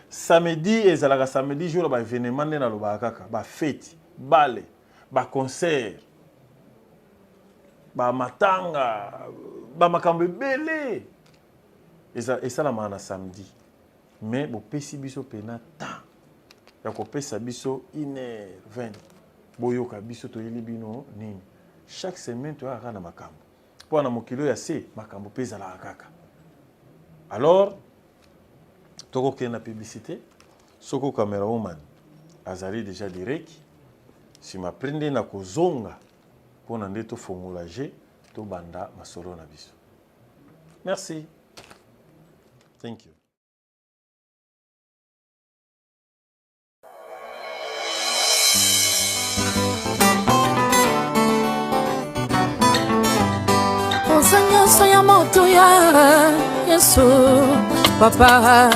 samedi ezalaka samedi jour ba événement na loba kaka ba fête bale ba concert ba matanga ba makambo belé et ça la mana samedi mais bo pesi biso pena temps ya ko pesa biso 1h20 boyoka biso to yeli bino nini chaque semaine to aka na makambo pour na mokilo ya se makambo pesa la kaka. Alors toko ke na publicité soko camera woman azali déjà direct si ma prende na kozonga pour na ndeto formulager to banda masolo na biso. Merci. Thank you. Soya moto ya Yesu papa.